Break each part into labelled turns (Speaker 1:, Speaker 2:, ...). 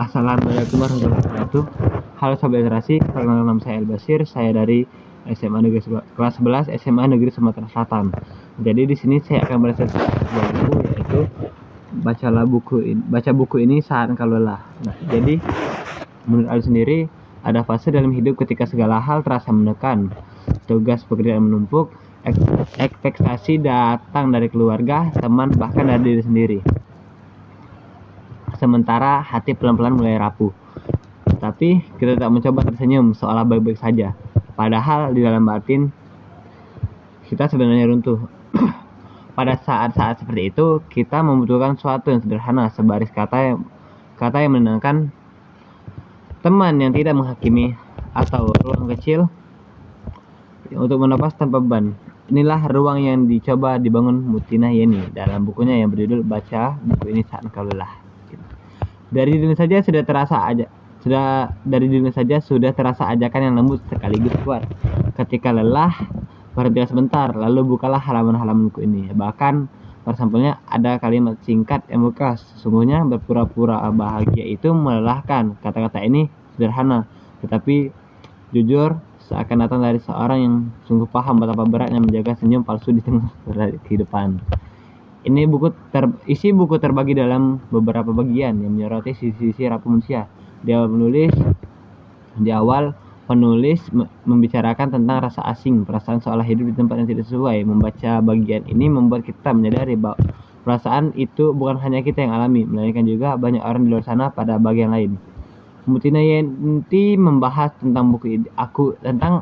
Speaker 1: Assalamualaikum warahmatullahi wabarakatuh. Halo Sobat Literasi, perkenalkan nama saya Elbasir. Saya dari SMA Negeri kelas 11 SMA Negeri Sumatera Selatan. Jadi di sini saya akan berdiskusi sebuah buku, yaitu baca buku ini saat engkau lelah. Nah, jadi menurut Ali sendiri, ada fase dalam hidup ketika segala hal terasa menekan, tugas pekerjaan menumpuk, ekspektasi datang dari keluarga, teman, bahkan dari diri sendiri. Sementara hati pelan-pelan mulai rapuh. Tapi kita tak mencoba tersenyum seolah baik-baik saja. Padahal di dalam batin kita sebenarnya runtuh. Pada saat-saat seperti itu, kita membutuhkan sesuatu yang sederhana, sebaris kata yang menenangkan, teman yang tidak menghakimi, atau ruang kecil untuk menopang tanpa beban. Inilah ruang yang dicoba dibangun Mutina Yeni dalam bukunya yang berjudul Baca Buku Ini Saat Engkau Lelah. Dari diri saja sudah terasa ajakan yang lembut sekaligus kuat. Ketika lelah, berhentilah sebentar, lalu bukalah halaman-halaman buku ini. Bahkan pada sampulnya ada kalimat singkat yang bekas. Sesungguhnya berpura-pura bahagia itu melelahkan. Kata-kata ini sederhana, tetapi jujur seakan datang dari seorang yang sungguh paham betapa beratnya menjaga senyum palsu di tengah kehidupan. Isi buku terbagi dalam beberapa bagian yang menyoroti sisi-sisi rapuh manusia. Di awal penulis membicarakan tentang rasa asing, perasaan seolah hidup di tempat yang tidak sesuai. Membaca bagian ini membuat kita menyadari bahwa perasaan itu bukan hanya kita yang alami, melainkan juga banyak orang di luar sana pada bagian lain. Mutina Yeni membahas tentang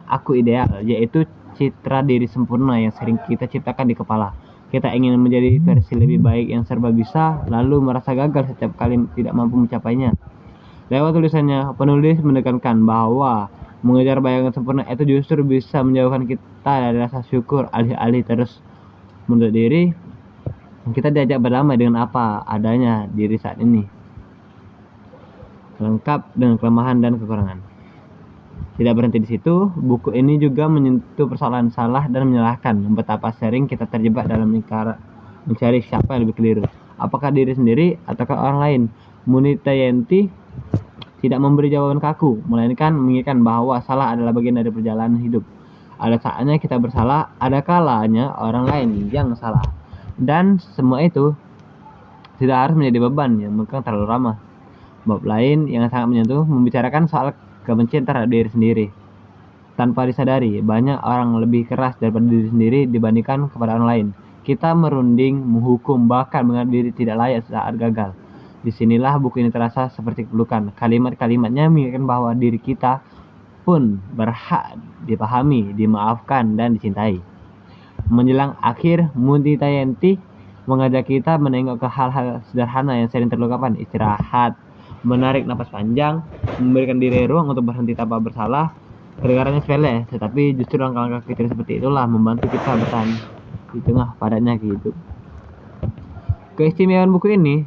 Speaker 1: aku ideal, yaitu citra diri sempurna yang sering kita ciptakan di kepala. Kita ingin menjadi versi lebih baik yang serba bisa, lalu merasa gagal setiap kali tidak mampu mencapainya. Lewat tulisannya, penulis menekankan bahwa mengejar bayangan sempurna itu justru bisa menjauhkan kita dari rasa syukur. Alih-alih terus menuntut diri, kita diajak berdamai dengan apa adanya diri saat ini, lengkap dengan kelemahan dan kekurangan. Tidak berhenti di situ, buku ini juga menyentuh persoalan salah dan menyalahkan. Betapa sering kita terjebak dalam lingkaran mencari siapa yang lebih keliru, apakah diri sendiri ataukah orang lain. Mutina Yeni tidak memberi jawaban kaku, melainkan mengingatkan bahwa salah adalah bagian dari perjalanan hidup. Ada saatnya kita bersalah, ada kalanya orang lain yang salah. Dan semua itu tidak harus menjadi beban yang mungkin terlalu ramah. Bab lain yang sangat menyentuh membicarakan soal kebencian terhadap diri sendiri. Tanpa disadari, banyak orang lebih keras daripada diri sendiri dibandingkan kepada orang lain. Kita merunding, menghukum, bahkan menganggap diri tidak layak saat gagal. Disinilah buku ini terasa seperti pelukan. Kalimat-kalimatnya mengingatkan bahwa diri kita pun berhak dipahami, dimaafkan, dan dicintai. Menjelang akhir, Mutina Yeni mengajak kita menengok ke hal-hal sederhana yang sering terlupakan. Istirahat, menarik napas panjang, memberikan diri ruang untuk berhenti tanpa bersalah. Kedengarannya sepele, tetapi justru langkah-langkah kecil seperti itulah membantu kita bertahan di tengah padatnya hidup. Keistimewaan buku ini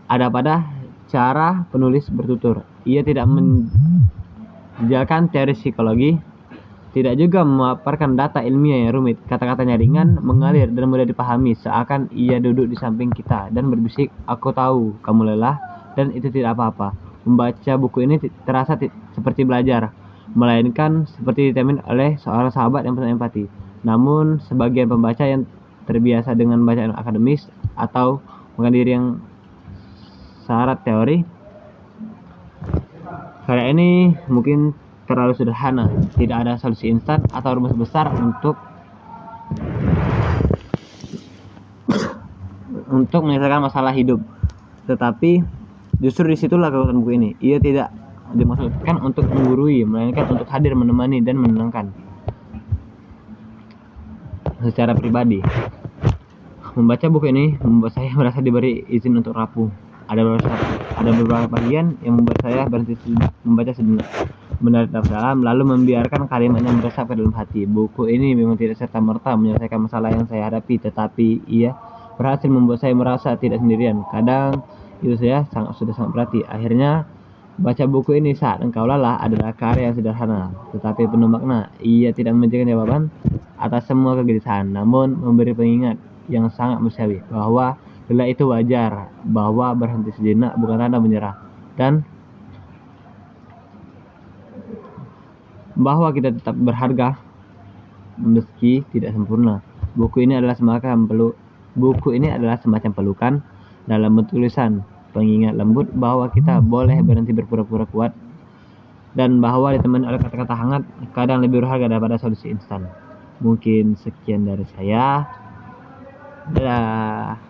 Speaker 1: ada pada cara penulis bertutur. Ia tidak menjelaskan teori psikologi, tidak juga memaparkan data ilmiah yang rumit. Kata-katanya ringan, mengalir, dan mudah dipahami, seakan ia duduk di samping kita dan berbisik, "Aku tahu kamu lelah, dan itu tidak apa-apa." Membaca buku ini terasa seperti belajar, melainkan seperti ditemani oleh seorang sahabat yang penuh empati. Namun, sebagian pembaca yang terbiasa dengan bacaan akademis atau bukan diri yang syarat teori, karya ini mungkin terlalu sederhana. Tidak ada solusi instan atau rumus besar untuk menyelesaikan masalah hidup. Tetapi justru disitulah kekuatan buku ini. Ia tidak dimaksudkan untuk menggurui, melainkan untuk hadir, menemani, dan menenangkan. Secara pribadi, membaca buku ini membuat saya merasa diberi izin untuk rapuh. Ada beberapa bagian yang membuat saya berhenti membaca sejenak, menarik nafas dalam, lalu membiarkan kalimatnya meresap ke dalam hati. Buku ini memang tidak serta-merta menyelesaikan masalah yang saya hadapi, tetapi ia berhasil membuat saya merasa tidak sendirian. Kadang itu saya sudah sangat berarti. Akhirnya, baca buku ini saat engkau lelah adalah karya yang sederhana, tetapi penuh makna. Ia tidak memberikan jawaban atas semua kegelisahan, namun memberi pengingat yang sangat manusiawi bahwa lelah itu wajar, bahwa berhenti sejenak bukan tanda menyerah, dan bahwa kita tetap berharga meski tidak sempurna. Buku ini adalah semacam pelukan dalam bentuk tulisan, pengingat lembut bahwa kita boleh berhenti berpura-pura kuat, dan bahwa ditemani oleh kata-kata hangat kadang lebih berharga daripada solusi instan. Mungkin sekian dari saya. Dadah.